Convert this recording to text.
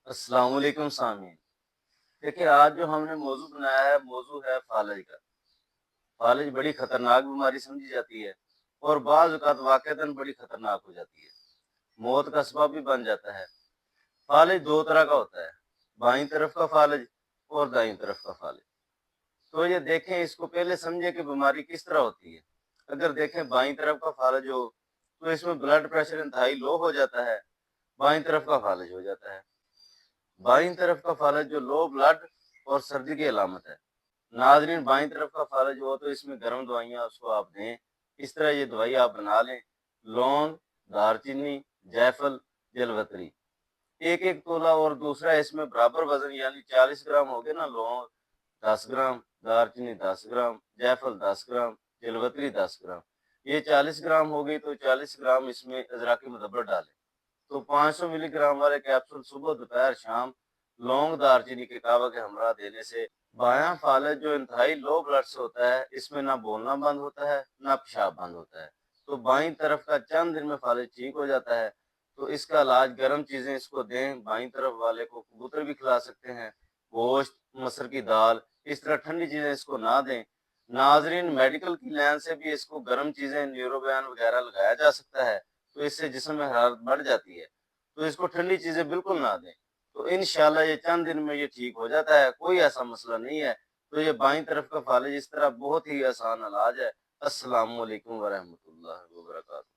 السلام علیکم سامعین۔ دیکھیں آج جو ہم نے موضوع بنایا ہے، موضوع ہے فالج کا۔ فالج بڑی خطرناک بیماری سمجھی جاتی ہے اور بعض اوقات واقعتاً بڑی خطرناک ہو جاتی ہے، موت کا سبب بھی بن جاتا ہے۔ فالج دو طرح کا ہوتا ہے، بائیں طرف کا فالج اور دائیں طرف کا فالج۔ تو یہ دیکھیں، اس کو پہلے سمجھے کہ بیماری کس طرح ہوتی ہے۔ اگر دیکھیں بائیں طرف کا فالج ہو تو اس میں بلڈ پریشر انتہائی لو ہو جاتا ہے، بائیں طرف کا فالج ہو جاتا ہے۔ بائیں طرف کا فالج جو لو بلڈ اور سردی کی علامت ہے۔ ناظرین، بائیں طرف کا فالج ہو تو اس میں گرم دوائیاں اس کو آپ دیں، اس طرح یہ دوائی آپ بنا لیں: لونگ، دار چینی، جیفل، جلوتری، ایک ایک تولہ، اور دوسرا اس میں برابر وزن، یعنی 40 گرام ہو گئے نا لونگ 10 گرام، دار چینی 10 گرام، جیفل 10 گرام، جلوتری 10 گرام، یہ 40 گرام ہو گئی تو 40 گرام اس میں ادرک مدبر ڈالیں۔ تو 500 ملی گرام والے کیپسول صبح دوپہر شام لونگ دار چینی کے کعبہ کے ہمراہ دینے سے بایاں فالج جو انتہائی لو بلڈ سے ہوتا ہے، اس میں نہ بولنا بند ہوتا ہے نہ پیشاب بند ہوتا ہے، تو بائیں طرف کا چند دن میں فالج ٹھیک ہو جاتا ہے۔ تو اس کا علاج گرم چیزیں اس کو دیں، بائیں طرف والے کو کبوتر بھی کھلا سکتے ہیں، گوشت، مسر کی دال، اس طرح ٹھنڈی چیزیں اس کو نہ دیں۔ ناظرین، میڈیکل کی لین سے بھی اس کو گرم چیزیں، نیوروبین وغیرہ لگایا جا سکتا ہے، تو اس سے جسم میں حرارت بڑھ جاتی ہے، تو اس کو ٹھنڈی چیزیں بالکل نہ دیں۔ تو انشاءاللہ یہ چند دن میں یہ ٹھیک ہو جاتا ہے، کوئی ایسا مسئلہ نہیں ہے۔ تو یہ بائیں طرف کا فالج اس طرح بہت ہی آسان علاج ہے۔ السلام علیکم ورحمۃ اللہ وبرکاتہ۔